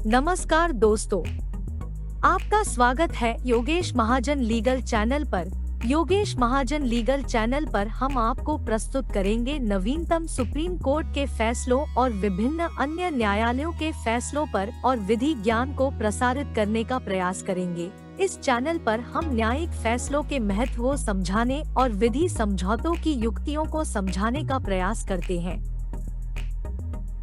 नमस्कार दोस्तों, आपका स्वागत है योगेश महाजन लीगल चैनल पर। योगेश महाजन लीगल चैनल पर हम आपको प्रस्तुत करेंगे नवीनतम सुप्रीम कोर्ट के फैसलों और विभिन्न अन्य न्यायालयों के फैसलों पर और विधि ज्ञान को प्रसारित करने का प्रयास करेंगे। इस चैनल पर हम न्यायिक फैसलों के महत्व को समझाने और विधि समझौतों की युक्तियों को समझाने का प्रयास करते हैं।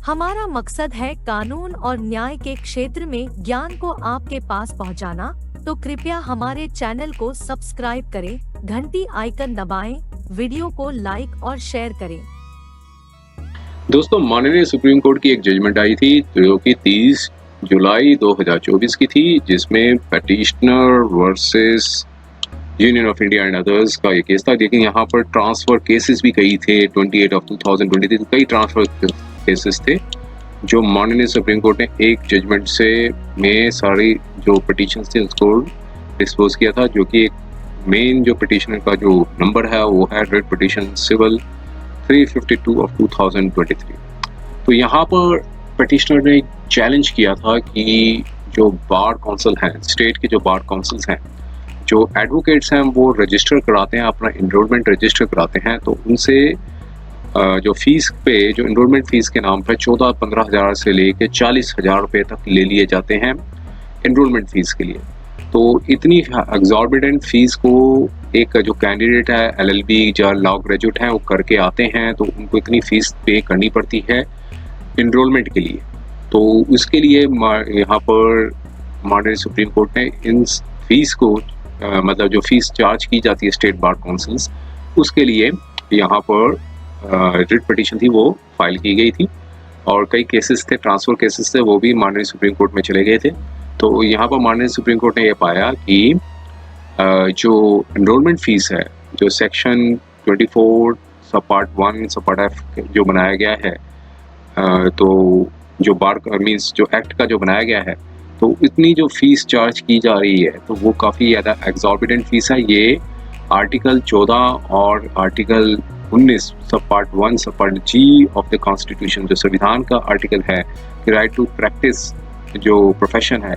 हमारा मकसद है कानून और न्याय के क्षेत्र में ज्ञान को आपके पास पहुंचाना, तो कृपया हमारे चैनल को सब्सक्राइब करें, घंटी आइकन दबाएं, वीडियो को लाइक और शेयर करें। दोस्तों, माननीय सुप्रीम कोर्ट की एक जजमेंट आई थी जो कि 30 जुलाई 2024 की थी, जिसमें petitioner versus union of India and others का ये केस था। लेकिन यहाँ पर ट्रांसफर केसेस भी कई थे। 28 of 2023 कई ट्रांसफर केसेस थे जो माननीय सुप्रीम कोर्ट ने एक जजमेंट से में सारी जो पिटीशंस थे उसको डिस्पोज किया था, जो कि एक मेन जो पिटीशनर का जो नंबर है वो है रेड पिटीशन सिविल 352 of 2023। तो यहाँ पर पिटीशनर ने चैलेंज किया था कि जो बार काउंसिल हैं, स्टेट के जो बार काउंसिल्स हैं, जो एडवोकेट्स हैं, वो रजिस्टर कराते हैं, अपना इनरोलमेंट रजिस्टर कराते हैं, तो उनसे जो फीस पे, जो इनरोलमेंट फीस के नाम पर 14-15 हज़ार से लेके 40,000 रुपये तक ले लिए जाते हैं इनरोलमेंट फीस के लिए। तो इतनी एग्जॉर्बिडेंट फीस को एक जो कैंडिडेट है, LLB या लॉ ग्रेजुएट हैं, वो करके आते हैं, तो उनको इतनी फीस पे करनी पड़ती है इनरोलमेंट के लिए। तो उसके लिए यहाँ पर माननीय सुप्रीम कोर्ट ने इन फीस को मतलब जो फीस चार्ज की जाती है स्टेट बार काउंसिल्स, उसके लिए यहाँ पर रिट पिटीशन थी वो फाइल की गई थी, और कई केसेस थे, ट्रांसफर केसेस थे, वो भी माननीय सुप्रीम कोर्ट में चले गए थे। तो यहाँ पर माननीय सुप्रीम कोर्ट ने यह पाया कि जो एनरोलमेंट फीस है, जो सेक्शन 24 सब पार्ट 1 सब पार्ट F जो बनाया गया है, तो जो बार मीन्स जो एक्ट का जो बनाया गया है, तो इतनी जो फीस चार्ज की जा रही है तो वो काफ़ी ज़्यादा एग्जॉर्बिडेंट फीस है। ये आर्टिकल 14 और आर्टिकल 19 सब पार्ट 1 सब part G of the constitution, जो संविधान का आर्टिकल है कि राइट टू प्रैक्टिस जो प्रोफेशन है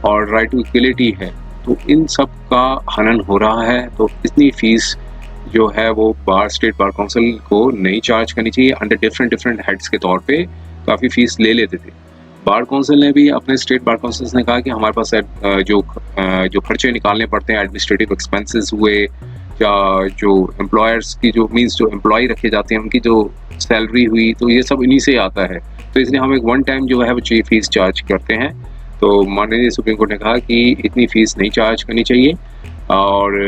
और राइट टू इक्वलिटी है, तो इन सब का हनन हो रहा है। तो इतनी फीस जो है वो स्टेट बार काउंसिल को नहीं चार्ज करनी चाहिए। अंडर डिफरेंट हेड्स के तौर पे काफ़ी फीस ले लेते थे। बार काउंसिल ने भी, अपने स्टेट बार काउंसिल्स ने कहा कि हमारे पास जो खर्चे निकालने पड़ते हैं, एडमिनिस्ट्रेटिव एक्सपेंसेस हुए, या जो एम्प्लॉयर्स की जो मीन्स जो एम्प्लॉय रखे जाते हैं उनकी जो सैलरी हुई, तो ये सब इन्हीं से आता है। तो इसलिए हम एक वन टाइम जो है वो फीस चार्ज करते हैं। तो माननीय सुप्रीम कोर्ट ने कहा कि इतनी फ़ीस नहीं चार्ज करनी चाहिए। और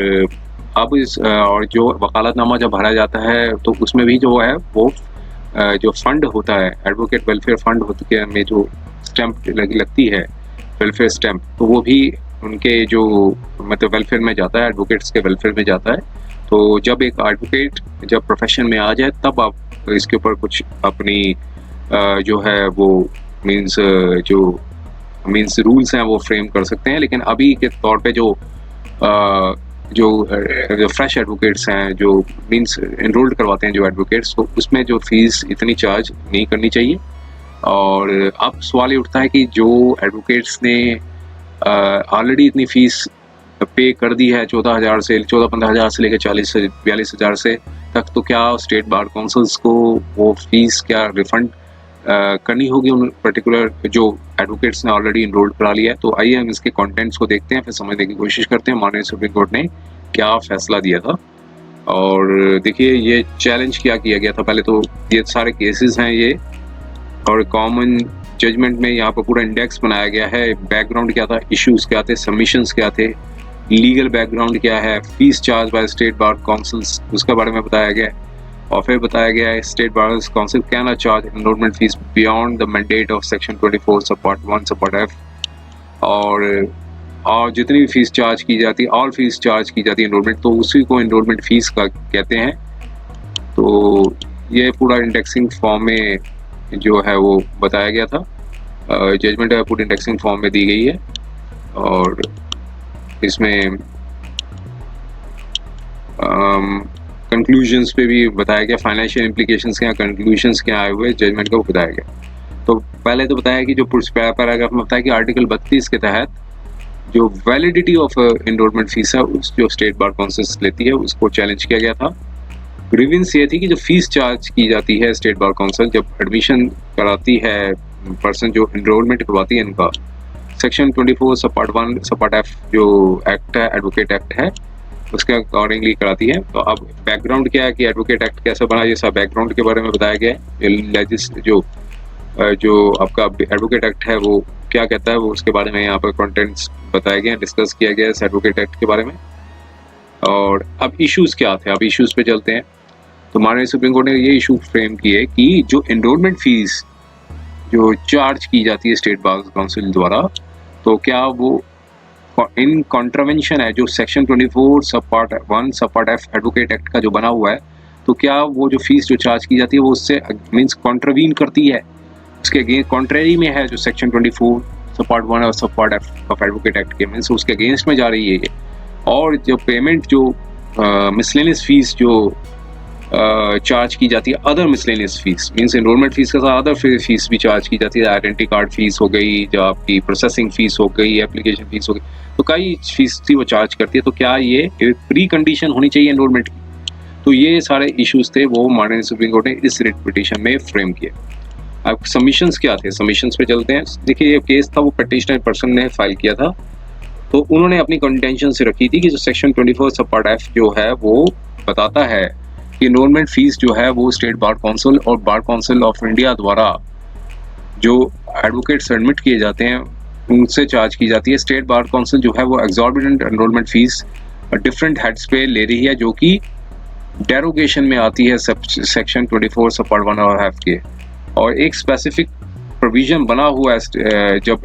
अब और जो वकालतनामा जब भरा जाता है तो उसमें भी जो है वो जो फंड होता है, एडवोकेट वेलफेयर फंड होती है, में जो स्टैंप लगती है, वेलफेयर स्टैंप, तो वो भी उनके जो मतलब वेलफेयर में जाता है, एडवोकेट्स के वेलफेयर में जाता है। तो जब एक एडवोकेट जब प्रोफेशन में आ जाए तब आप इसके ऊपर कुछ अपनी जो है वो मीन्स रूल्स हैं वो फ्रेम कर सकते हैं। लेकिन अभी के तौर पे जो फ्रेश एडवोकेट्स हैं, जो मीन्स एनरोल्ड करवाते हैं जो एडवोकेट्स, तो उसमें जो फीस इतनी चार्ज नहीं करनी चाहिए। और अब सवाल ये उठता है कि जो एडवोकेट्स ने ऑलरेडी इतनी फीस पे कर दी है 14-15 हज़ार से लेकर 40-42 हज़ार से तक, तो क्या स्टेट बार काउंसिल्स को वो फीस क्या रिफंड करनी होगी उन पर्टिकुलर जो एडवोकेट्स ने ऑलरेडी इनरोल्ड करा लिया है? तो आइए हम इसके कंटेंट्स को देखते हैं, फिर समझने की कोशिश करते हैं माननीय सुप्रीम कोर्ट ने क्या फैसला दिया था। और देखिए, ये चैलेंज क्या किया गया था। पहले तो ये सारे केसेस हैं ये, और कॉमन जजमेंट में यहाँ पर पूरा इंडेक्स बनाया गया है। बैकग्राउंड क्या था, इश्यूज क्या थे, सबमिशंस क्या थे, लीगल बैकग्राउंड क्या है, fees charge by state bar councils उसके बारे में बताया गया है। और फिर बताया गया है state bar council can not charge enrolment fees beyond the mandate of section 24 सब पार्ट 1 सब पार्ट F। और जितनी भी फीस चार्ज की जाती है, ऑल फीस चार्ज की जाती है एनरोलमेंट, तो उसी को एनरोलमेंट फीस का कहते हैं। तो ये पूरा इंडेक्सिंग फॉर्म में जो है वो बताया गया था। जजमेंट है पूरी इंडेक्सिंग फॉर्म में दी गई है, और इसमें कंक्लूजन्स पे भी बताया गया, फाइनेंशियल इम्प्लीकेशंस क्या, कंक्लूजन्स क्या आए हुए जजमेंट का वो बताया गया। तो पहले तो बताया कि जो पैराग्राफ में बताया कि आर्टिकल 32 के तहत जो वैलिडिटी ऑफ एनरोलमेंट फीस है उस जो स्टेट बार काउंसिल लेती है उसको चैलेंज किया गया था। ग्रीवेंस ये थी कि जो फीस चार्ज की जाती है स्टेट बार काउंसिल जब एडमिशन कराती है पर्सन जो एनरोलमेंट करवाती है इनका, सेक्शन 24 सब पार्ट 1 सब पार्ट एफ जो एक्ट है एडवोकेट एक्ट है उसके अकॉर्डिंगली कराती है। तो अब बैकग्राउंड क्या है कि एडवोकेट एक्ट कैसे बना, ये सब बैकग्राउंड के बारे में बताया गया है। जो आपका एडवोकेट एक्ट है वो क्या कहता है वो उसके बारे में यहाँ पर कंटेंट्स बताए गए हैं, डिस्कस किया गया है इस एडवोकेट एक्ट के बारे में। और अब इश्यूज क्या थे, अब इश्यूज पे चलते हैं। तो माननीय सुप्रीम कोर्ट ने ये इशू फ्रेम किए कि जो एनरोलमेंट फीस जो चार्ज की जाती है स्टेट बार काउंसिल द्वारा, तो क्या वो इन कॉन्ट्रावेंशन है जो सेक्शन 24 सब पार्ट 1 सब पार्ट एफ एडवोकेट एक्ट का जो बना हुआ है, तो क्या वो जो फीस जो चार्ज की जाती है वो उससे मीन्स कॉन्ट्रावीन करती है, उसके अगेंस्ट कॉन्ट्रेरी में है जो सेक्शन 24 सब पार्ट 1 और सब part F of advocate act के, मीन्स उसके अगेंस्ट में जा रही है ये। और जो पेमेंट जो मिसलेनियस फीस जो चार्ज की जाती है, other miscellaneous fees means enrolment fees के साथ अदर फीस भी चार्ज की जाती है, आइडेंटिटी कार्ड फीस हो गई, जो आपकी प्रोसेसिंग फीस हो गई, एप्लीकेशन फीस हो गई, तो कई फीस थी वो चार्ज करती है। तो क्या ये प्री कंडीशन होनी चाहिए एनरोलमेंट की? तो ये सारे इश्यूज थे वो माननीय सुप्रीम कोर्ट ने इस रिट पिटीशन में फ्रेम किए। अब सबमिशंस क्या थे, सबमिशंस पे चलते हैं। देखिए ये केस था वो पिटीशनर पर्सन ने फाइल किया था, तो उन्होंने अपनी कंटेंशन से रखी थी कि जो सेक्शन 24 सब पार्ट एफ जो है वो बताता है कि एनरोलमेंट फीस जो है वो स्टेट बार काउंसिल और बार काउंसिल ऑफ इंडिया द्वारा जो एडवोकेट सबमिट किए जाते हैं उनसे चार्ज की जाती है। स्टेट बार काउंसिल जो है वो exorbitant enrolment fees different heads पे ले रही है जो कि डेरोगेशन में आती है सेक्शन 24 सब पार्ट 1 और एफ के, और एक स्पेसिफिक प्रोविजन बना हुआ है जब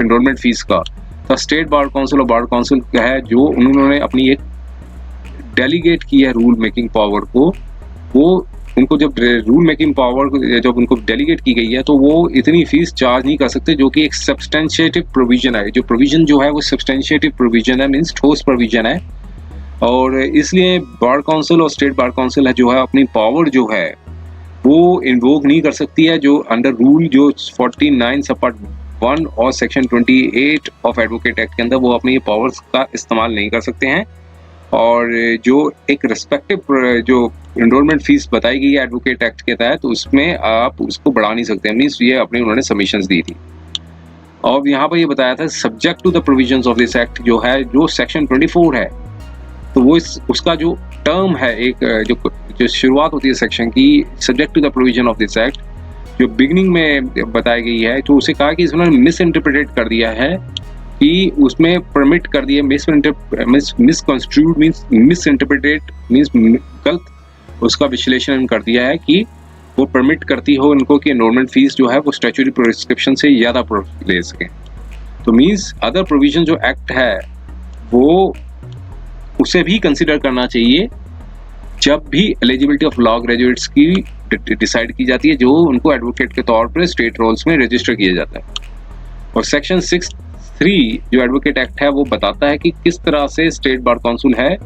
एनरोलमेंट फीस का, तो स्टेट बार काउंसिल और बार काउंसिल है जो उन्होंने अपनी एक डेलीगेट की है रूल मेकिंग पावर को, वो उनको जब रूल मेकिंग पावर जब उनको डेलीगेट की गई है तो वो इतनी फीस चार्ज नहीं कर सकते, जो कि एक सब्सटेंशिएटिव प्रोविजन है। जो प्रोविजन जो है वो सब्सटेंशिएटिव प्रोविजन है, मीन्स ठोस प्रोविजन है, और इसलिए बार काउंसिल और स्टेट बार काउंसिल है जो है अपनी पावर जो है वो इन्वोक नहीं कर सकती है, जो अंडर रूल जो 49 सब पार्ट 1 और सेक्शन 28 ऑफ एडवोकेट एक्ट के अंदर वो अपनी पावर्स का इस्तेमाल नहीं कर सकते हैं। और जो एक रिस्पेक्टिव जो एनरोलमेंट फीस बताई गई है एडवोकेट एक्ट के तहत, तो उसमें आप उसको बढ़ा नहीं सकते, मीन्स ये अपनी उन्होंने सबमिशंस दी थी। और यहाँ पर ये बताया था subject to the provisions of this act जो है जो सेक्शन 24 है, तो वो उसका जो टर्म है एक जो शुरुआत होती है सेक्शन की, subject to the provision of this act जो बिगिनिंग में बताई गई है, तो उसे कहा कि इसमें मिस इंटरप्रेटेड कर दिया है कि उसमें परमिट कर दिया misconstrued means miss interpreted means गलत उसका विश्लेषण कर दिया है कि वो परमिट करती हो इनको कि एनरोलमेंट फीस जो है वो स्टैट्यूटरी प्रिस्क्रिप्शन से ज़्यादा ले सकें। तो मींस अदर प्रोविजन जो एक्ट है वो उसे भी कंसिडर करना चाहिए जब भी एलिजिबिलिटी ऑफ लॉ ग्रेजुएट्स की डिसाइड की जाती है जो उनको एडवोकेट के तौर पर स्टेट रोल्स में रजिस्टर किया जाता है। और सेक्शन 6(3) जो एडवोकेट एक्ट है वो बताता है कि किस तरह से स्टेट बार काउंसिल है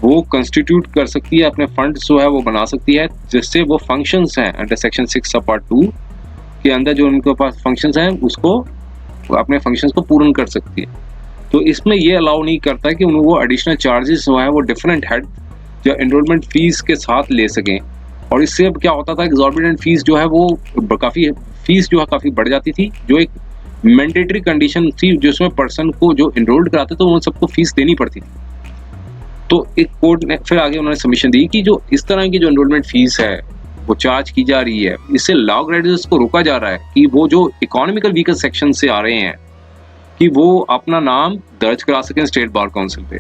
वो कंस्टिट्यूट कर सकती है, अपने फंड जो है वो बना सकती है, जिससे वो फंक्शंस हैं अंडर सेक्शन 6 सब पार्ट 2 के अंदर जो उनके पास फंक्शंस हैं उसको अपने फंक्शंस को पूर्ण कर सकती है। तो इसमें ये अलाउ नहीं करता कि वो एडिशनल चार्जेस जो है वो डिफरेंट हेड जो एनरोलमेंट फीस के साथ ले सकें। और इससे अब क्या होता था, एग्जॉर्बिटेंट फीस जो है वो काफ़ी बढ़ जाती थी, जो एक मैंडेटरी कंडीशन थी जिसमें पर्सन को जो एनरोल्ड कराते तो उन सबको फीस देनी पड़ती थी। तो एक कोर्ट ने फिर आगे उन्होंने सबमिशन दी कि जो इस तरह की जो एनरोलमेंट फीस है वो चार्ज की जा रही है, इससे लॉ ग्रेजुएट्स को रोका जा रहा है कि वो जो इकोनॉमिकल वीकर सेक्शन से आ रहे हैं कि वो अपना नाम दर्ज करा सकें स्टेट बार काउंसिल पे।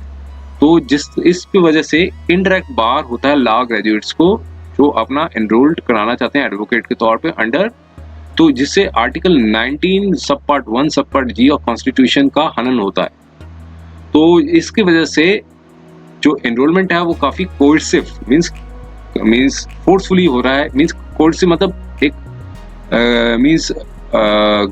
तो इसकी वजह से इनडायरेक्ट बार होता है लॉ ग्रेजुएट्स को जो अपना एनरोल्ड कराना चाहते हैं एडवोकेट के तौर पे अंडर, तो जिससे आर्टिकल 19 सब पार्ट 1 सब पार्ट जी ऑफ कॉन्स्टिट्यूशन का हनन होता है। तो इसकी वजह से जो एनरोलमेंट है वो काफ़ी कोर्सिव मीन्स फोर्सफुली हो रहा है, मीन्स कोर्सिव मतलब एक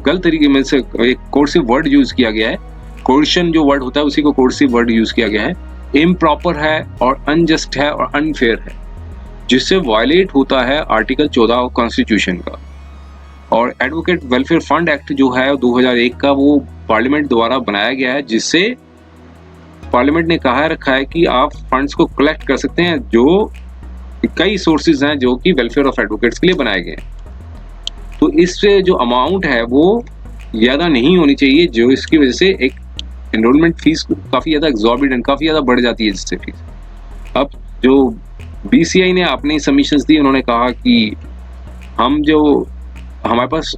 गलत तरीके में से एक कोर्सिव वर्ड यूज किया गया है, कोर्शन जो वर्ड होता है उसी को कोर्सिव वर्ड यूज किया गया है, इम्प्रॉपर है और अनजस्ट है और अनफेयर है, जिससे वायलेट होता है आर्टिकल 14 ऑफ कॉन्स्टिट्यूशन का। और एडवोकेट वेलफेयर फंड एक्ट जो है 2001 का, वो पार्लियामेंट द्वारा बनाया गया है, जिससे पार्लियामेंट ने कहा रखा है कि आप फंड्स को कलेक्ट कर सकते हैं, जो कई सोर्सेज हैं जो कि वेलफेयर ऑफ एडवोकेट्स के लिए बनाए गए हैं। तो इससे जो अमाउंट है वो ज़्यादा नहीं होनी चाहिए, जो इसकी वजह से एक एनरोलमेंट फीस काफ़ी ज़्यादा एग्जॉर्बिटेंट, काफ़ी ज़्यादा बढ़ जाती है जिससे फीस। अब जो BCI ने अपनी सबमिशंस दी, उन्होंने कहा कि हमारे पास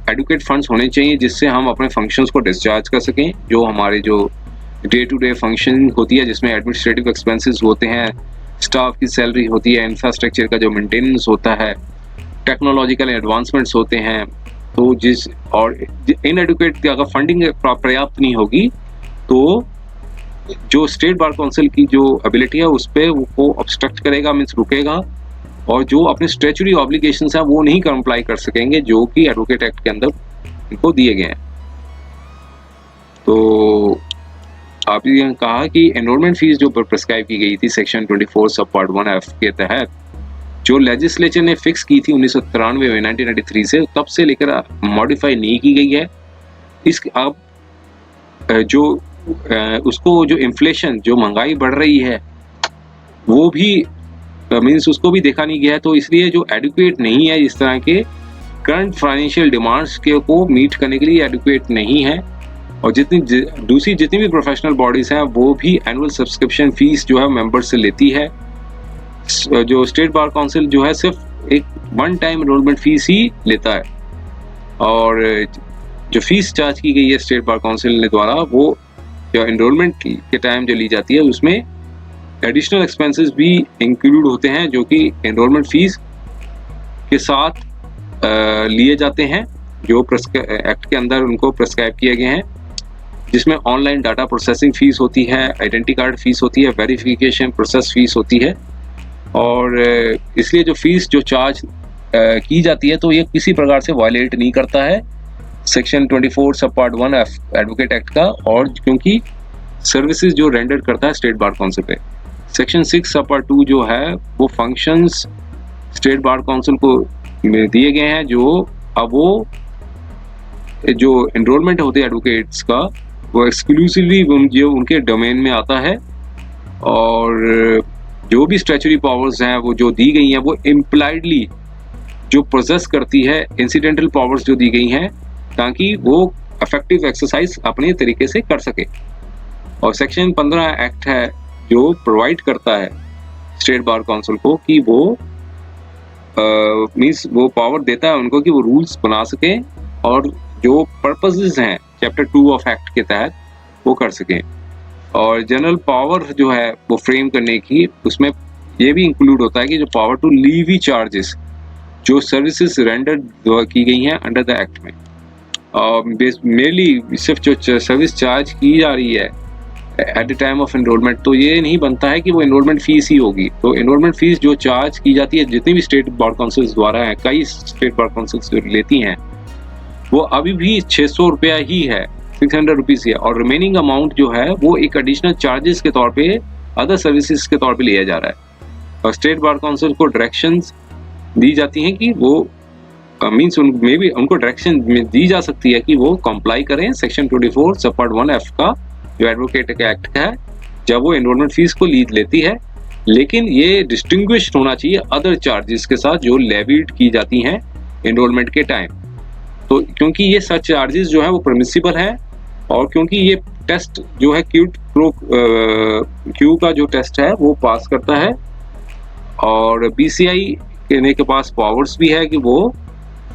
एडवोकेट फंड्स होने चाहिए जिससे हम अपने फंक्शंस को डिस्चार्ज कर सकें, जो हमारे जो डे टू डे फंक्शन होती है, जिसमें एडमिनिस्ट्रेटिव एक्सपेंसेस होते हैं, स्टाफ की सैलरी होती है, इंफ्रास्ट्रक्चर का जो मेंटेनेंस होता है, टेक्नोलॉजिकल एडवांसमेंट्स होते हैं। तो इनएडुकेट अगर फंडिंग पर्याप्त नहीं होगी तो जो स्टेट बार काउंसिल की जो एबिलिटी है उस पर वो ऑब्स्ट्रक्ट करेगा, मीन्स रुकेगा, और जो अपने स्टैट्यूटरी ऑब्लिगेशंस हैं वो नहीं कंप्लाई कर सकेंगे जो कि एडवोकेट एक्ट के अंदर इनको दिए गए हैं। तो आप ये कहा कि एनरोलमेंट फीस जो प्रिस्क्राइब की गई थी सेक्शन 24 सब पार्ट 1F के तहत, जो लेजिस्लेचर ने फिक्स की थी 1993 में, 1993 से, तब से लेकर मॉडिफाई नहीं की गई है। अब जो उसको जो इन्फ्लेशन, जो महंगाई बढ़ रही है, वो भी मीन्स उसको भी देखा नहीं गया है। तो इसलिए जो एडुकेट नहीं है, इस तरह के करंट फाइनेंशियल डिमांड्स के को मीट करने के लिए एडुकेट नहीं है। और जितनी भी प्रोफेशनल बॉडीज हैं वो भी एनुअल सब्सक्रिप्शन फीस जो है मेंबर से लेती है। जो स्टेट बार काउंसिल जो है सिर्फ एक वन टाइम एनरोलमेंट फीस ही लेता है, और जो फीस चार्ज की गई है स्टेट बार काउंसिल ने द्वारा, वो जो एनरोलमेंट के टाइम जो ली जाती है उसमें एडिशनल एक्सपेंसेस भी इंक्लूड होते हैं, जो कि एनरोलमेंट फीस के साथ लिए जाते हैं, जो एक्ट के अंदर उनको प्रिस्क्राइब किए गए हैं, जिसमें ऑनलाइन डाटा प्रोसेसिंग फीस होती है, आइडेंटिटी कार्ड फीस होती है, वेरिफिकेशन प्रोसेस फीस होती है। और इसलिए जो फीस जो चार्ज की जाती है तो ये किसी प्रकार से वायलेट नहीं करता है सेक्शन 24 सब पार्ट 1F एडवोकेट एक्ट का, और क्योंकि सर्विसेज जो रेंडर करता है स्टेट बार काउंसिल पे। सेक्शन 6 सब पार्ट 2 जो है वो फंक्शंस स्टेट बार काउंसिल को दिए गए हैं, जो एनरोलमेंट होते हैं एडवोकेट्स का वो एक्सक्लूसिवली जो उनके डोमेन में आता है, और जो भी स्टैच्यूटरी पावर्स हैं वो जो दी गई हैं वो इम्प्लाइडली जो प्रोसेस करती है इंसिडेंटल पावर्स जो दी गई हैं, ताकि वो इफेक्टिव एक्सरसाइज अपने तरीके से कर सके। और सेक्शन 15 एक्ट है जो प्रोवाइड करता है स्टेट बार काउंसिल को कि वो मींस वो पावर देता है उनको कि वो रूल्स बना सकें और जो पर्पसेस हैं चैप्टर 2 ऑफ एक्ट के तहत वो कर सकें। और जनरल पावर जो है वो फ्रेम करने की, उसमें ये भी इंक्लूड होता है कि जो पावर टू लीवी चार्जेस जो सर्विसेज रेंडर की गई हैं अंडर द एक्ट में, मेनली सिर्फ जो सर्विस चार्ज की जा रही है eight the time of enrolment, तो ये नहीं बनता है कि वो एनरोलमेंट फीस ही होगी। तो एनरोलमेंट फीस जो चार्ज की जाती है जितनी भी स्टेट बार काउंसिल्स द्वारा है, कई स्टेट बार काउंसिल्स जो लेती हैं, वो अभी भी 600 रुपया ही है, 600 रुपीज़ ही है, और रिमेनिंग अमाउंट जो है वो एक एडिशनल चार्जेस के तौर पे, अदर सर्विसेज के तौर पे लिया जा रहा है। और स्टेट बार काउंसिल को डायरेक्शंस दी जाती हैं कि वो मीन्स उनको डायरेक्शन दी जा सकती है कि वो कंप्लाई करें सेक्शन 24 सब पार्ट 1F का जो एडवोकेट एक्ट का है, जब वो एनरोलमेंट फीस को लीड लेती है। लेकिन ये डिस्टिंग्विश होना चाहिए अदर चार्जेस के साथ जो लेविड की जाती हैं एनरोलमेंट के टाइम। तो क्योंकि ये सच चार्जेस जो है वो परमिसिबल है, और क्योंकि ये टेस्ट जो है क्यू का जो टेस्ट है वो पास करता है, और BCI के पास पावर्स भी है कि वो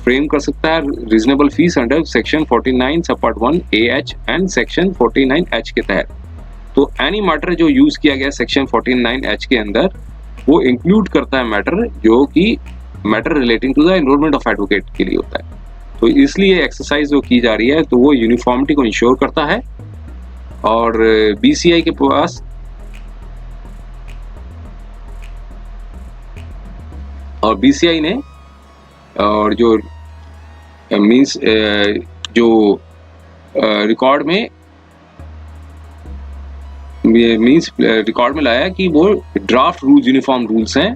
फ्रेम कर सकता है रीजनेबल फीस अंडर सेक्शन 49 सब part 1AH and section 49H के तहत। तो एनी मैटर जो यूज किया गया सेक्शन 49H के अंदर वो इंक्लूड करता है मैटर जो कि matter relating to the enrolment of advocate के लिए होता है। तो इसलिए एक्सरसाइज जो की जा रही है तो वो यूनिफॉर्मिटी को इंश्योर करता है। और BCI के पास और BCI ने और जो मींस जो रिकॉर्ड में लाया कि वो ड्राफ्ट रूल्स, यूनिफॉर्म रूल्स हैं,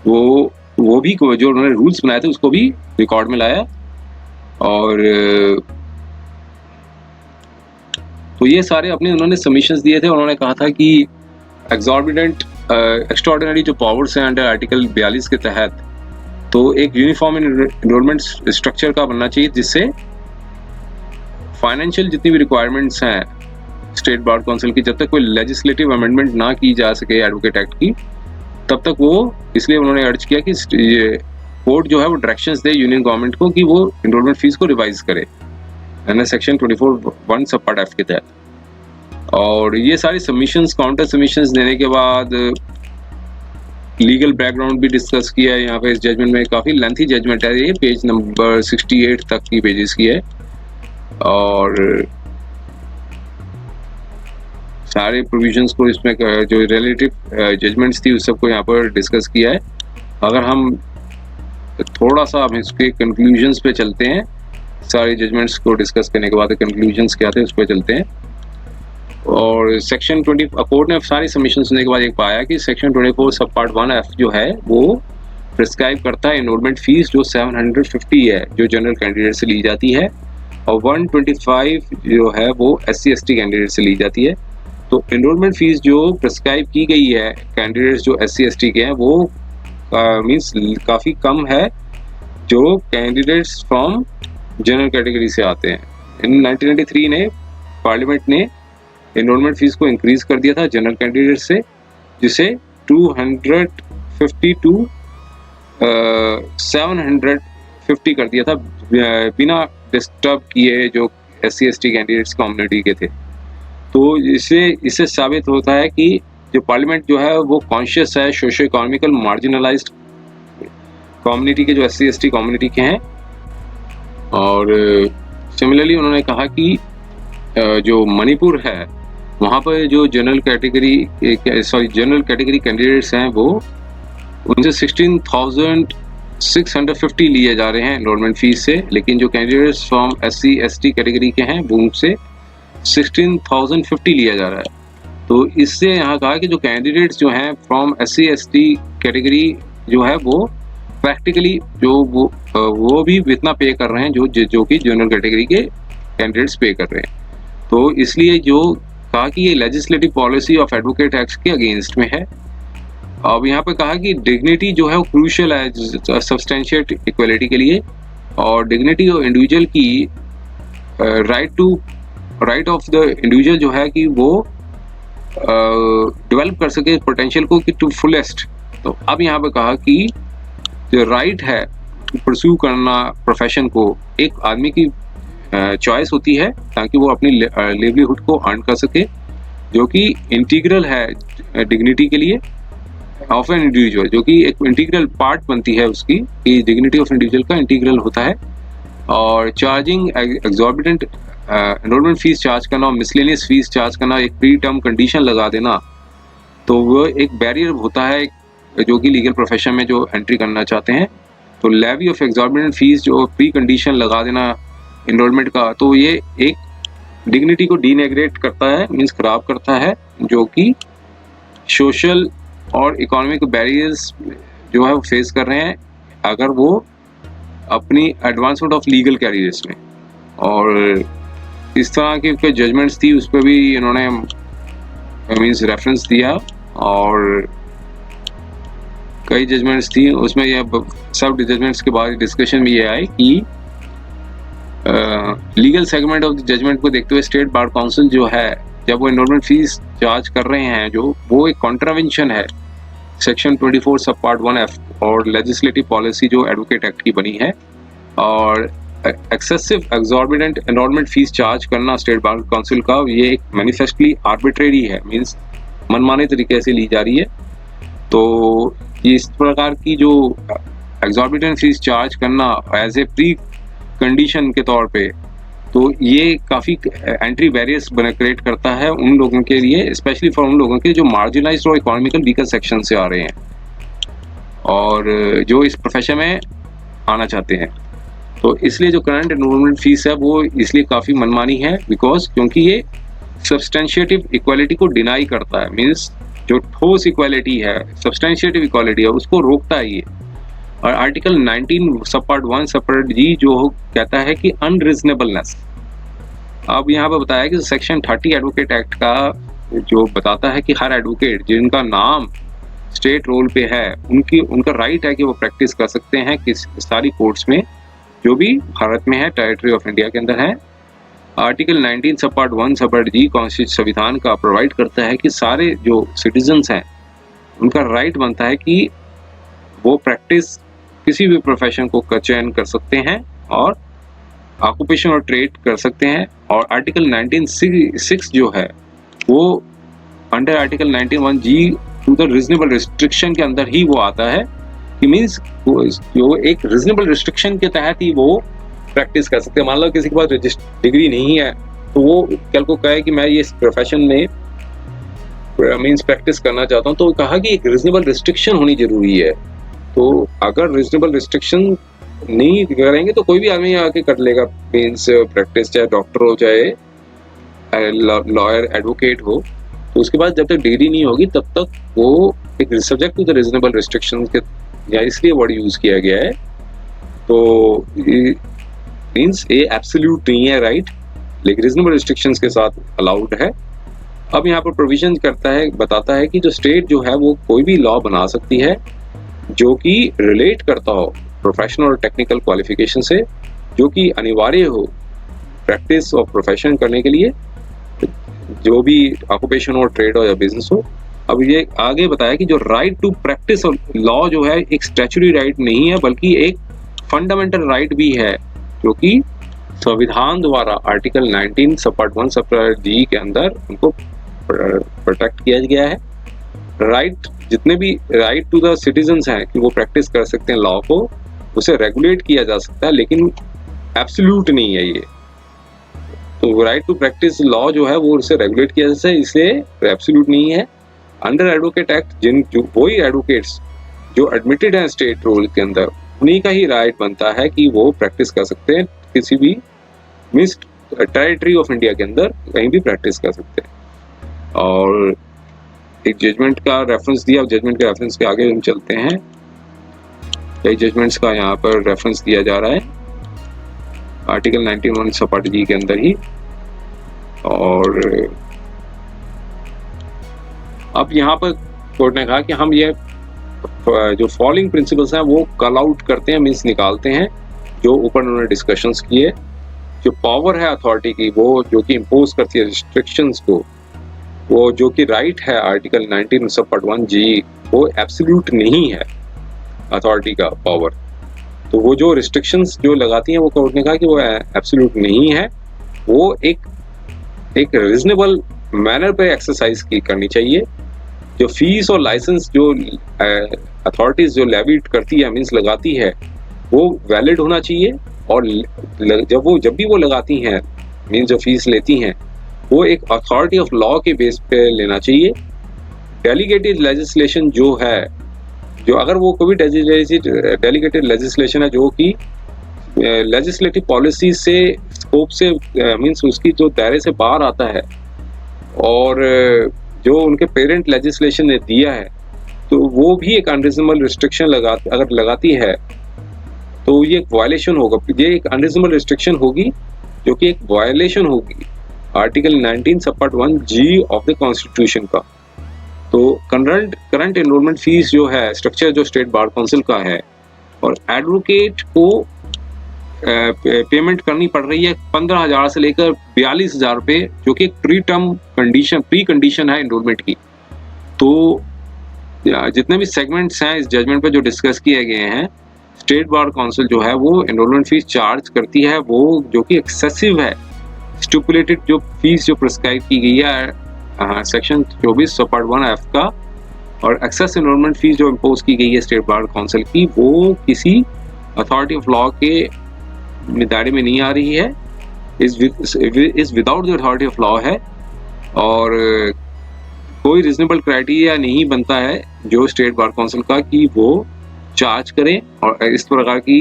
वो भी जो उन्होंने रूल्स बनाए थे उसको भी रिकॉर्ड में लाया, और तो ये सारे अपने उन्होंने सबमिशंस दिए थे। उन्होंने कहा था कि एक्स्ट्राऑर्डिनरी जो पावर्स हैं अंडर आर्टिकल 42 के तहत, तो एक यूनिफॉर्म एनरोलमेंट स्ट्रक्चर का बनना चाहिए, जिससे फाइनेंशियल जितनी भी रिक्वायरमेंट्स हैं स्टेट बार काउंसिल की, जब तक कोई लेजिस्लेटिव अमेंडमेंट ना की जा सके एडवोकेट एक्ट की, तब तक वो, इसलिए उन्होंने अर्ज किया कि ये कोर्ट जो है वो डायरेक्शंस दे यूनियन गवर्नमेंट को कि वो एनरोलमेंट फीस को रिवाइज करे एनएस सेक्शन 24(1) सब पार्ट एफ के तहत। और ये सारी सबमिशंस, काउंटर सबमिशंस देने के बाद लीगल बैकग्राउंड भी डिस्कस किया है यहाँ पे इस जजमेंट में। काफ़ी लेंथी जजमेंट है ये, पेज नंबर 68 तक की पेजेस की है, और सारे प्रोविजंस को इसमें जो रिलेटिव जजमेंट्स थी उस सबको यहाँ पर डिस्कस किया है। अगर हम थोड़ा सा हम इसके कंक्लूजन्स पे चलते हैं, सारे जजमेंट्स को डिस्कस करने के बाद कंक्लूजन्स क्या थे उस पर चलते हैं। और सेक्शन 20 कोर्ट ने सारी सबमिशन सुनने के बाद एक पाया कि सेक्शन 24 सब पार्ट 1F जो है वो प्रिस्क्राइब करता है एनरोलमेंट फीस जो 750 है जो जनरल कैंडिडेट से ली जाती है, और 125 जो है वो SC/ST कैंडिडेट से ली जाती है। तो एनरोलमेंट फीस जो प्रिस्क्राइब की गई है कैंडिडेट्स जो SC/ST के हैं वो मीन्स काफ़ी कम है जो कैंडिडेट्स फ्रॉम जनरल कैटेगरी से आते हैं। इन 1993 ने पार्लियामेंट ने एनरोलमेंट फीस को इंक्रीज कर दिया था जनरल कैंडिडेट से, जिसे 250 टू 750 कर दिया था बिना डिस्टर्ब किए जो SC/ST कैंडिडेट्स कम्युनिटी के थे। तो इससे साबित होता है कि जो पार्लियामेंट जो है वो कॉन्शियस है सोशो इकोनॉमिकल मार्जिनलाइज्ड कम्युनिटी के जो SC/ST कम्युनिटी के हैं। और सिमिलरली उन्होंने कहा कि जो मणिपुर है वहाँ पर जो जनरल कैटेगरी कैंडिडेट्स हैं वो उनसे 16,650 लिए जा रहे हैं एनरोलमेंट फीस से, लेकिन जो कैंडिडेट्स फ्रॉम SC/ST कैटेगरी के हैं वो उनसे 16,050 लिया जा रहा है। तो इससे यहाँ कहा कि जो कैंडिडेट्स जो हैं फ्रॉम SC/ST कैटेगरी जो है वो प्रैक्टिकली वो भी इतना पे कर रहे हैं जो कि जनरल कैटेगरी के कैंडिडेट्स पे कर रहे हैं। तो इसलिए जो कहा कि ये legislative policy of advocate act के अगेंस्ट में है। अब यहाँ पे कहा कि डिग्निटी जो है वो क्रूशियल है सब्सटेंशिएट इक्वलिटी के लिए, और डिग्निटी और इंडिविजुअल की राइट ऑफ द इंडिविजुअल जो है कि वो डेवलप कर सके पोटेंशियल को कि टू फुलेस्ट। तो अब यहाँ पे कहा कि जो राइट है परस्यू करना प्रोफेशन को, एक आदमी की चॉइस होती है ताकि वो अपनी लिवलीहुड को अर्न कर सके, जो कि इंटीग्रल है डिग्निटी के लिए ऑफ एन इंडिविजुअल, जो कि एक इंटीग्रल पार्ट बनती है उसकी, कि डिग्निटी ऑफ इंडिविजुअल का इंटीग्रल होता है। और charging exorbitant enrolment fees charge करना और मिसलेनियस फीस चार्ज करना, एक प्री टर्म कंडीशन लगा देना, तो वो एक बैरियर होता है जो कि लीगल प्रोफेशन में जो एंट्री करना चाहते हैं। तो लेवी ऑफ एग्जॉर्बिटेंट फीस जो प्री कंडीशन लगा देना एनरोलमेंट का, तो ये एक डिग्निटी को डीनेग्रेट करता है, मीन्स खराब करता है, जो कि सोशल और इकोनॉमिक बैरियर्स जो है वो फेस कर रहे हैं अगर वो अपनी एडवांसमेंट ऑफ लीगल कैरियर्स में। और इस तरह की जजमेंट्स थी उस पर भी इन्होंने मीन्स रेफरेंस दिया, और कई जजमेंट्स थी उसमें यह सब जजमेंट्स के बाद डिस्कशन में ये आई कि legal segment of the judgement को देखते हुए स्टेट बार काउंसिल जो है जब वो एनरोलमेंट फीस चार्ज कर रहे हैं जो वो एक कॉन्ट्रावेंशन है सेक्शन 24 सब पार्ट 1F और लेजिस्लेटिव पॉलिसी जो एडवोकेट एक्ट की बनी है। और excessive exorbitant enrolment fees charge करना स्टेट बार काउंसिल का ये एक मैनिफेस्टली आर्बिट्रेरी है, मीन्स मनमाने तरीके से ली जा रही है। तो इस प्रकार की जो एग्जॉर्बिटेंट फीस चार्ज करना एज ए प्री कंडीशन के तौर पे, तो ये काफ़ी एंट्री बैरियर्स क्रिएट करता है उन लोगों के लिए, स्पेशली फॉर उन लोगों के जो मार्जिनलाइज्ड और इकोनॉमिकल वीकर सेक्शन से आ रहे हैं और जो इस प्रोफेशन में आना चाहते हैं। तो इसलिए जो करंट एनरोलमेंट फीस है वो इसलिए काफ़ी मनमानी है, बिकॉज क्योंकि ये सब्सटेंशिएटिव इक्वालिटी को डिनाई करता है, मीन्स जो ठोस इक्वालिटी है, सब्सटेंशिएटिव इक्वालिटी है, उसको रोकता है ये। और आर्टिकल 19 सब पार्ट 1 सब पार्ट जी जो कहता है कि अनरीजनेबलनेस। अब यहाँ पर बताया कि सेक्शन 30 एडवोकेट एक्ट का जो बताता है कि हर एडवोकेट जिनका नाम स्टेट रोल पे है उनका राइट है कि वो प्रैक्टिस कर सकते हैं किस सारी कोर्ट्स में जो भी भारत में है, टेरिटरी ऑफ इंडिया के अंदर है। आर्टिकल 19 सब पार्ट 1 सब पार्ट जी कॉन्स्टिट्यूशन संविधान का प्रोवाइड करता है कि सारे जो सिटीजन्स हैं उनका राइट बनता है कि वो प्रैक्टिस किसी भी प्रोफेशन को चयन कर सकते हैं और ऑक्यूपेशन और ट्रेड कर सकते हैं। और आर्टिकल 19(6) जो है वो under article 19(1) G to the reasonable restriction के अंदर ही वो आता है कि मीन्स जो एक रीजनेबल रिस्ट्रिक्शन के तहत ही वो प्रैक्टिस कर सकते हैं। मान लो किसी के पास डिग्री नहीं है तो वो कल को कहे कि मैं ये प्रोफेशन में मीन्स प्रैक्टिस करना चाहता हूँ, तो कहा कि एक रीजनेबल रिस्ट्रिक्शन होनी जरूरी है। तो अगर रीजनेबल रिस्ट्रिक्शन नहीं करेंगे तो कोई भी आदमी आके कर लेगा मीन्स प्रैक्टिस, चाहे डॉक्टर हो चाहे लॉयर एडवोकेट हो। तो उसके बाद जब तक डिग्री नहीं होगी तब तक वो एक subject to the reasonable restriction के या इसलिए वर्ड यूज किया गया है। तो मीन्स ये एब्सोल्यूट नहीं है राइट, लेकिन रीजनेबल रिस्ट्रिक्शंस के साथ अलाउड है। अब यहाँ पर प्रोविजन करता है, बताता है कि जो स्टेट जो है वो कोई भी लॉ बना सकती है जो कि रिलेट करता हो प्रोफेशनल और टेक्निकल क्वालिफिकेशन से, जो कि अनिवार्य हो प्रैक्टिस और प्रोफेशन करने के लिए, जो भी ऑक्यूपेशन हो, ट्रेड हो या बिजनेस हो। अब ये आगे बताया कि जो राइट टू प्रैक्टिस और लॉ जो है एक स्टैच्यूटरी राइट नहीं है बल्कि एक फंडामेंटल राइट भी है जो कि संविधान द्वारा आर्टिकल 19 सब पार्ट 1 सब पार्ट जी के अंदर उनको प्रोटेक्ट किया गया है। राइट जितने भी राइट टू द सिटीजन्स हैं कि वो प्रैक्टिस कर सकते हैं लॉ को, उसे रेगुलेट किया जा सकता है लेकिन एब्सोल्यूट नहीं है ये। तो राइट टू प्रैक्टिस लॉ जो है वो उसे रेगुलेट किया जा सकता है, इसलिए एब्सोल्यूट नहीं है। अंडर एडवोकेट एक्ट वही एडवोकेट्स जो एडमिटेड हैं स्टेट रोल के अंदर, उन्हीं का ही राइट बनता है कि वो प्रैक्टिस कर सकते हैं किसी भी मीन्स टेरिटरी ऑफ इंडिया के अंदर कहीं भी प्रैक्टिस कर सकते हैं। और एक जजमेंट का रेफरेंस दिया, जजमेंट के रेफरेंस के आगे हम चलते हैं। कई जजमेंट्स का यहाँ पर रेफरेंस दिया जा रहा है आर्टिकल 91 सब पार्ट जी के अंदर ही। और अब यहाँ पर कोर्ट ने कहा कि हम ये जो फॉलोइंग प्रिंसिपल्स हैं वो कॉल आउट करते हैं, मीन्स निकालते हैं, जो ऊपर उन्होंने डिस्कशंस किए। जो पावर है अथॉरिटी की वो जो कि इम्पोज करती है रिस्ट्रिक्शंस को, वो जो कि राइट है आर्टिकल 19 सब पार्ट 1 जी, वो एब्सोल्यूट नहीं है अथॉरिटी का पावर। तो वो जो रिस्ट्रिक्शंस जो लगाती हैं वो कोर्ट ने कहा कि वो एब्सोल्यूट नहीं है, वो एक रीजनेबल मैनर पे एक्सरसाइज की करनी चाहिए। जो फीस और लाइसेंस जो अथॉरिटीज जो लेविट करती है मीन्स लगाती है वो वैलिड होना चाहिए। और जब भी वो लगाती हैं मीन्स जो फीस लेती हैं वो एक अथॉरिटी ऑफ लॉ के बेस पे लेना चाहिए। डेलीगेटेड लेजिस्लेशन जो है, जो अगर वो कोई डेलीगेटेड लेजिस्लेशन है जो कि लेजिस्लेटिव पॉलिसी से स्कोप से मीन्स उसकी जो दायरे से बाहर आता है और जो उनके पेरेंट लेजिस्लेशन ने दिया है, तो वो भी एक अनरीजनेबल रिस्ट्रिक्शन अगर लगाती है तो ये एक वायलेशन होगा। ये एक अनरीजनेबल रिस्ट्रिक्शन होगी जो कि एक वायलेशन होगी article 19 sub part 1 G of the constitution का। तो करंट एनरोलमेंट फीस जो है स्ट्रक्चर जो स्टेट बार काउंसिल का है और एडवोकेट को पेमेंट करनी पड़ रही है 15,000 से लेकर 42,000 रुपये, जो कि एक प्री कंडीशन है एनरोलमेंट की। तो जितने भी सेगमेंट्स हैं इस जजमेंट पे जो डिस्कस किए गए हैं, स्टेट बार काउंसिल जो है वो एनरोलमेंट फीस चार्ज करती है वो जो कि एक्सेसिव है। स्टिपुलेटेड जो फीस जो प्रिस्क्राइब की गई है सेक्शन 24 सब पार्ट 1 एफ का, और एक्सेस एनरोलमेंट फीस जो इम्पोज की गई है स्टेट बार काउंसिल की, वो किसी अथॉरिटी ऑफ लॉ के दायरे में नहीं आ रही है, is without the authority of law है। और कोई रीजनेबल क्राइटेरिया नहीं बनता है जो स्टेट बार काउंसिल का कि वो चार्ज करें और इस प्रकार की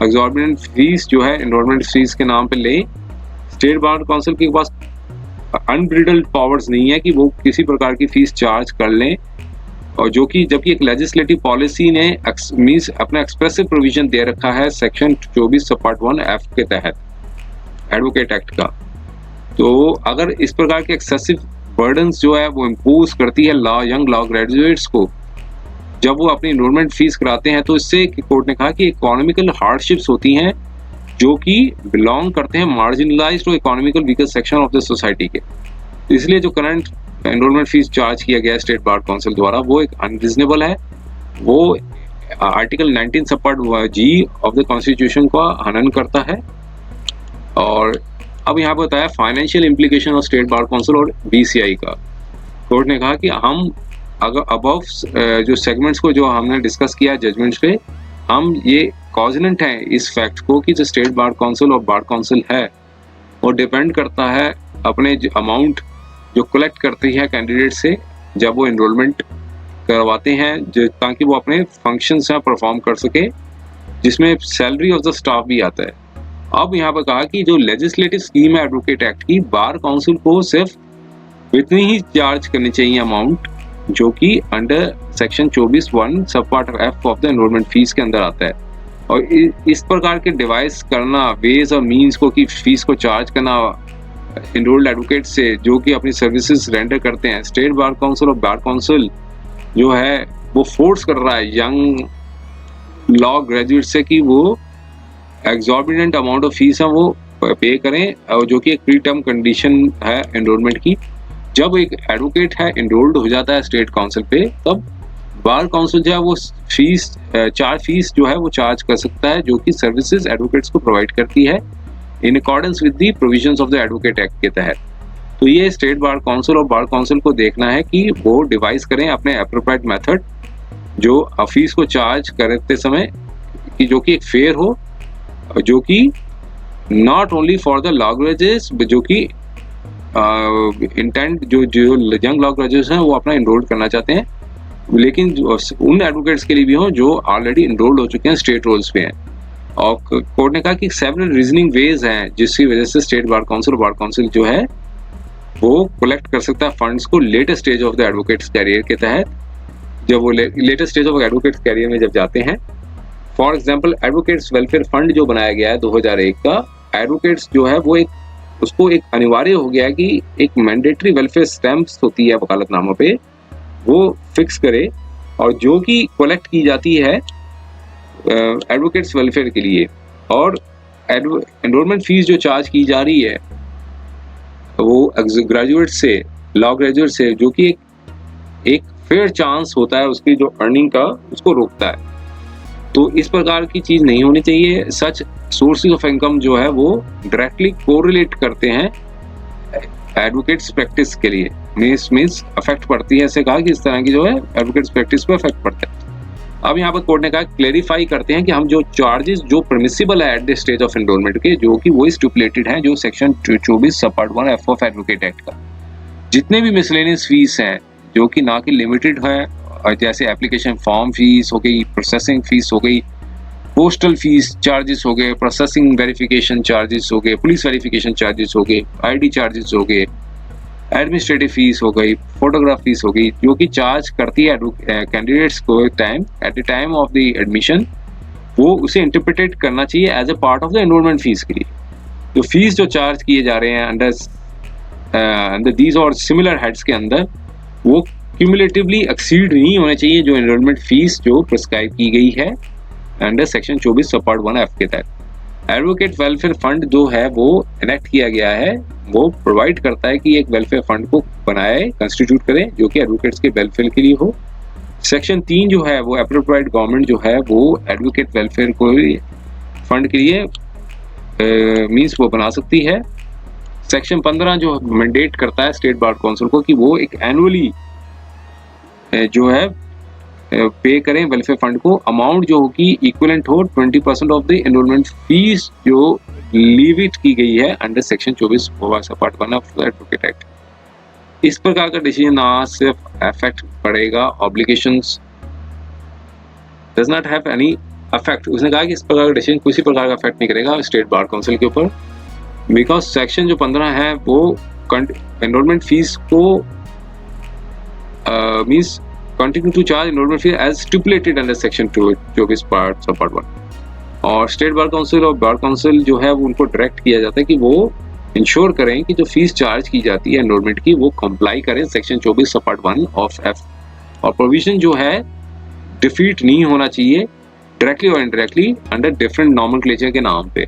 एग्जॉर्बिटेंट फीस जो है एनरोलमेंट फीस के नाम पे ले। स्टेट बार काउंसिल के पास अनब्रिडल्ड पावर्स नहीं है कि वो किसी प्रकार की फीस चार्ज कर लें और जो कि जबकि एक लेजिस्लेटिव पॉलिसी ने मींस अपना एक्सप्रेसिव प्रोविजन दे रखा है सेक्शन 24 सब पार्ट 1F के तहत एडवोकेट एक्ट का। तो अगर इस प्रकार के एक्सेसिव बर्डन्स जो है वो इम्पोज करती है यंग लॉ ग्रेजुएट्स को जब वो अपनी एनरोलमेंट फीस कराते हैं, तो इससे कोर्ट ने कहा कि इकोनॉमिकल हार्डशिप्स होती हैं जो कि बिलोंग करते हैं मार्जिनलाइज्ड और economical weaker section of the society के। इसलिए जो करंट एनरोलमेंट फीस चार्ज किया गया है स्टेट बार काउंसिल द्वारा वो एक अनरीजनेबल है। वो article 19 sub part G of the constitution का हनन करता है। और अब यहाँ पर बताया financial implication of state bar council और BCI का। कोर्ट ने कहा कि हम अगर अबव जो सेगमेंट्स को जो हमने डिस्कस किया जजमेंट्स पे, हम ये कॉजनेंट हैं इस फैक्ट को कि जो स्टेट बार काउंसिल और बार काउंसिल है वो डिपेंड करता है अपने अमाउंट जो कलेक्ट करती है कैंडिडेट से जब वो एनरोलमेंट करवाते हैं, जो ताकि वो अपने फंक्शंस हैं परफॉर्म कर सके, जिसमें सैलरी ऑफ द स्टाफ भी आता है। अब यहाँ पर कहा कि जो लेजिस्लेटिव स्कीम है एडवोकेट एक्ट की, बार काउंसिल को सिर्फ इतनी ही चार्ज करनी चाहिए अमाउंट जो कि अंडर सेक्शन 24(1) सब part F of the enrolment fees के अंदर आता है। और इस प्रकार के डिवाइस करना वेज और मीन्स को कि फीस को चार्ज करना एनरोल्ड एडवोकेट से जो कि अपनी सर्विसेज रेंडर करते हैं, स्टेट बार काउंसिल और बार काउंसिल जो है वो फोर्स कर रहा है यंग लॉ ग्रेजुएट से कि वो एग्जॉर्बिटेंट अमाउंट ऑफ फीस है वो पे करें, और जो कि एक प्री टर्म कंडीशन है एनरोलमेंट की। जब एक एडवोकेट है एनरोल्ड हो जाता है स्टेट काउंसिल पे, तब बार काउंसिल जो है वो फीस जो है वो चार्ज कर सकता है जो कि सर्विसेज एडवोकेट्स को प्रोवाइड करती है in accordance with the provisions of the advocate act के तहत। तो ये स्टेट बार काउंसिल और बार काउंसिल को देखना है कि वो डिवाइस करें अपने एप्रोप्रिएट मेथड जो फीस को चार्ज करते समय कि जो कि एक फेयर हो, जो कि not only for the law graduates जो कि इंटेंट जो यंग लॉ ग्रेजुएट्स हैं वो अपना एनरोल करना चाहते हैं, लेकिन उन एडवोकेट्स के लिए भी हो जो ऑलरेडी एनरोल्ड हो चुके हैं स्टेट रोल्स पे हैं। और कोर्ट ने कहा कि सेवरल रीजनिंग वेज हैं जिसकी वजह से स्टेट बार काउंसिल जो है वो कलेक्ट कर सकता है फंड्स को latest stage of the advocates career के तहत, जब वो latest stage of advocates career में जब जाते हैं। For example advocates welfare fund जो बनाया गया है 2001 का, एडवोकेट्स जो है वो उसको एक अनिवार्य हो गया है कि एक मैंडेटरी वेलफेयर स्टैम्प्स होती है वकालतनामा पे वो फिक्स करे, और जो कि कलेक्ट की जाती है एडवोकेट्स वेलफेयर के लिए, और एनरोलमेंट फीस जो चार्ज की जा रही है वो ग्रेजुएट से लॉ ग्रेजुएट से जो कि एक फेयर चांस होता है उसकी जो अर्निंग का, उसको रोकता है। तो इस प्रकार की चीज नहीं होनी चाहिए। सच सोर्सेज ऑफ इनकम जो है वो डायरेक्टली कोरिलेट करते हैं एडवोकेट्स प्रैक्टिस के लिए, मींस अफेक्ट पड़ती है। ऐसे कहा कि इस तरह की जो है एडवोकेट्स प्रैक्टिस पे अफेक्ट पड़ता है। अब यहाँ पर कोर्ट ने कहा क्लेरिफाई करते हैं कि हम जो चार्जेस जो परमिसिबल है at the stage of enrolment के, जो कि वही स्टिपुलेटेड हैं जो सेक्शन 24 सब part 1F of advocate act का, जितने भी मिसलेनियस फीस हैं जो कि ना कि लिमिटेड है, जैसे एप्लीकेशन फॉर्म फीस हो गई, प्रोसेसिंग फीस हो गई, पोस्टल फीस चार्जेस हो गए, प्रोसेसिंग वेरिफिकेशन चार्जेस हो गए, पुलिस वेरिफिकेशन चार्जेस हो गए, ID चार्जेस हो गए, एडमिनिस्ट्रेटिव फीस हो गई, फोटोग्राफ फीस हो गई, जो कि चार्ज करती है कैंडिडेट्स को at the time of the admission, वो उसे इंटरप्रिटेट करना चाहिए as a part of the enrolment fees के लिए। जो फीस जो चार्ज किए जा रहे हैं अंडर दीज और सिमिलर हेड्स के अंदर, वो क्यूमुलेटिवली एक्सीड नहीं होने चाहिए जो एनरोलमेंट फीस जो प्रिस्क्राइब की गई है अंडर सेक्शन 24 सब पार्ट 1F के तहत। एडवोकेट वेलफेयर फंड जो है वो इनेक्ट किया गया है, वो प्रोवाइड करता है कि एक वेलफेयर फंड को बनाए, कंस्टिट्यूट करें जो कि एडवोकेट्स के वेलफेयर के लिए हो। सेक्शन 3 जो है वो एप्रोप्रिएट गवर्नमेंट जो है वो एडवोकेट वेलफेयर को फंड के लिए मींस वो बना सकती है। सेक्शन 15 जो मैंडेट करता है स्टेट बार काउंसिल को कि वो एक एनुअली जो है पे करें वेलफेयर फंड को, अमाउंट जो होगी इक्विवेलेंट हो 20% ऑफ द एनरोलमेंट फीस जो लीविट की गई है under section 24 part 1 of the advocate act. इस प्रकार का डिसीजन ना सिर्फ इफेक्ट पड़ेगा obligations does not have any effect. उसने कहा कि इस प्रकार का डिसीजन किसी प्रकार का इफेक्ट नहीं करेगा स्टेट बार काउंसिल के ऊपर, बिकॉज सेक्शन जो 15 है वो एनरोलमेंट फीस को means continue to charge enrolment fee as stipulated under section 24 part sub part 1। और स्टेट बार काउंसिल और बार काउंसिल जो है वो उनको डायरेक्ट किया जाता है कि वो इंश्योर करें कि जो फीस चार्ज की जाती है एनरोलमेंट की वो कंप्लाई करें सेक्शन 24 सब पार्ट 1 ऑफ एफ। और प्रोविजन जो है डिफीट नहीं होना चाहिए डायरेक्टली और इनडायरेक्टली अंडर डिफरेंट नॉमेनक्लेचर के नाम पे।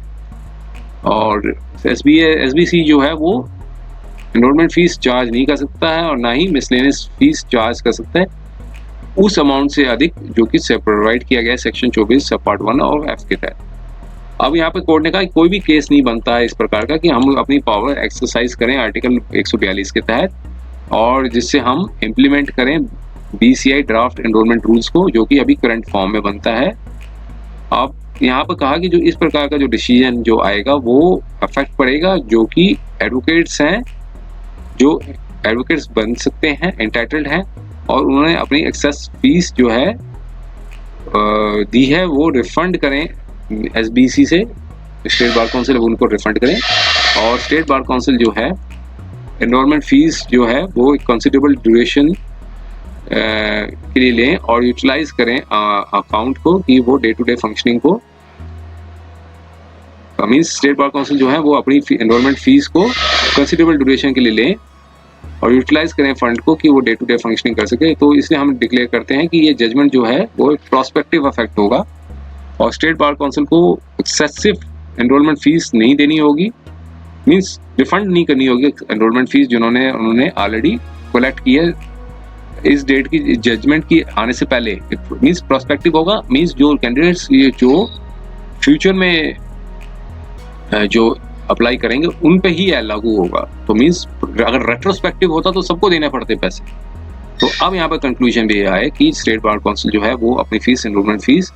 और एसबीसी जो है वो एनरोलमेंट फीस चार्ज नहीं कर सकता है और ना ही मिसलेनियस फीस चार्ज कर सकता है उस अमाउंट से अधिक जो कि प्रोवाइड किया गया है सेक्शन 24 सब पार्ट 1 और एफ के तहत। अब यहाँ पे कोर्ट ने कहा कोई भी केस नहीं बनता है इस प्रकार का कि हम अपनी पावर एक्सरसाइज करें आर्टिकल 142 के तहत और जिससे हम इम्प्लीमेंट करें बीसीआई ड्राफ्ट एनरोलमेंट रूल्स को जो कि अभी करंट फॉर्म में बनता है। अब यहाँ पर कहा कि जो इस प्रकार का जो डिसीजन जो आएगा वो अफेक्ट पड़ेगा जो कि एडवोकेट्स हैं, जो एडवोकेट्स बन सकते हैं, एंटाइटल्ड हैं और उन्होंने अपनी एक्सेस फीस जो है दी है वो रिफंड करें एसबीसी से, स्टेट बार काउंसिल उनको रिफंड करें। और स्टेट बार काउंसिल जो है एनरोलमेंट फीस जो है वो कंसिडरेबल ड्यूरेशन के लिए लें और यूटिलाइज करें अकाउंट को कि वो डे टू डे फंक्शनिंग को मीन्स स्टेट बार काउंसिल जो है वो अपनी एनरोलमेंट फीस को कंसिडरेबल ड्यूरेशन के लिए लें और यूटिलाइज करें फंड को कि वो डे टू डे फंक्शनिंग कर सके। तो इसलिए हम डिक्लेयर करते हैं कि ये जजमेंट जो है वो एक प्रोस्पेक्टिव इफेक्ट होगा और स्टेट बार काउंसिल को एक्सेसिव एनरोलमेंट फीस नहीं देनी होगी, मीन्स रिफंड नहीं करनी होगी एनरोलमेंट फीस जिन्होंने उन्होंने ऑलरेडी कलेक्ट की है इस डेट की जजमेंट की आने से पहले। मीन्स प्रोस्पेक्टिव होगा, मीन्स जो कैंडिडेट्स जो फ्यूचर में जो अप्लाई करेंगे उन पे ही लागू होगा। तो मीन्स अगर रेट्रोस्पेक्टिव होता तो सबको देने पड़ते पैसे। तो अब यहाँ पर कंक्लूजन भी है कि स्टेट बार काउंसिल जो है वो अपनी fees enrolment fees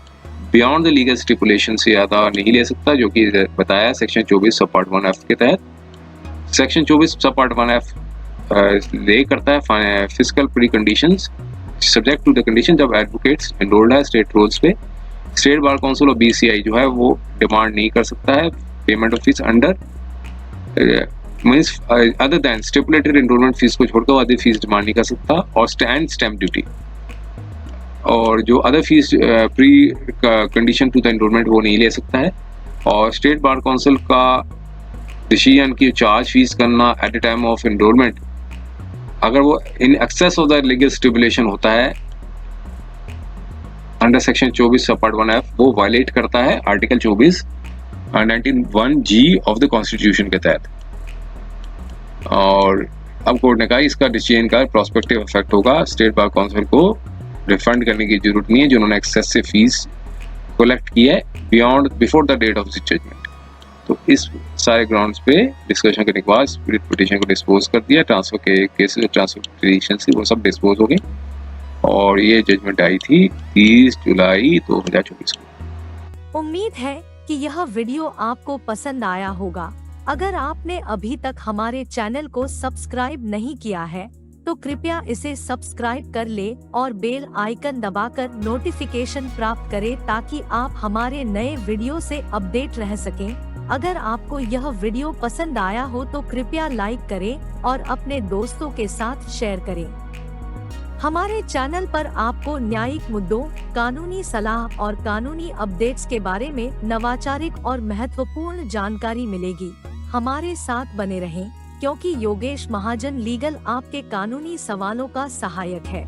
beyond the legal stipulation से ज़्यादा नहीं ले सकता जो कि बताया सेक्शन 24 सब पार्ट 1 एफ के तहत। सेक्शन 24 सब पार्ट 1 एफ ले करता है physical preconditions subject to the condition जब एडवोकेट्स एनरोल्ड है स्टेट रोल्स पे। स्टेट बार काउंसिल और बीसीआई जो है वो डिमांड नहीं कर सकता है payment of fees under means other than stipulated enrolment fees को छोड़कर अदर फीस डिमांड नहीं कर सकता। और स्टैम्प ड्यूटी और जो other fees precondition to the enrolment वो नहीं ले सकता है। और स्टेट बार काउंसिल का डिसीजन की चार्ज फीस करना at the time of enrolment अगर वो in excess of the legal stipulation होता है अंडर सेक्शन 24 सब पार्ट 1 एफ वो वायलेट करता है article 24 19(1)(g of the constitution के तहत। और अब कोर्ट ने कहा इसका डिसीजन का प्रोस्पेक्टिव इफेक्ट होगा, स्टेट बार काउंसिल को रिफंड करने की जरूरत नहीं है जिन्होंने एक्सेसिव फीस कलेक्ट की है before the date of the judgement. तो इस सारे ग्राउंड्स पे डिस्कशन करने के बाद स्पिरिट पिटीशन को डिस्पोज कर दिया, ट्रांसफर के केसेस ट्रांसफर पिटीशन से वो सब डिस्पोज हो गए और ये जजमेंट आई थी 30 जुलाई 2024 को। उम्मीद है कि यह वीडियो आपको पसंद आया होगा। अगर आपने अभी तक हमारे चैनल को सब्सक्राइब नहीं किया है तो कृपया इसे सब्सक्राइब कर ले और बेल आइकन दबाकर नोटिफिकेशन प्राप्त करें ताकि आप हमारे नए वीडियो से अपडेट रह सकें। अगर आपको यह वीडियो पसंद आया हो तो कृपया लाइक करें और अपने दोस्तों के साथ शेयर करें। हमारे चैनल पर आपको न्यायिक मुद्दों, कानूनी सलाह और कानूनी अपडेट्स के बारे में नवाचारिक और महत्वपूर्ण जानकारी मिलेगी। हमारे साथ बने रहें क्योंकि योगेश महाजन लीगल आपके कानूनी सवालों का सहायक है।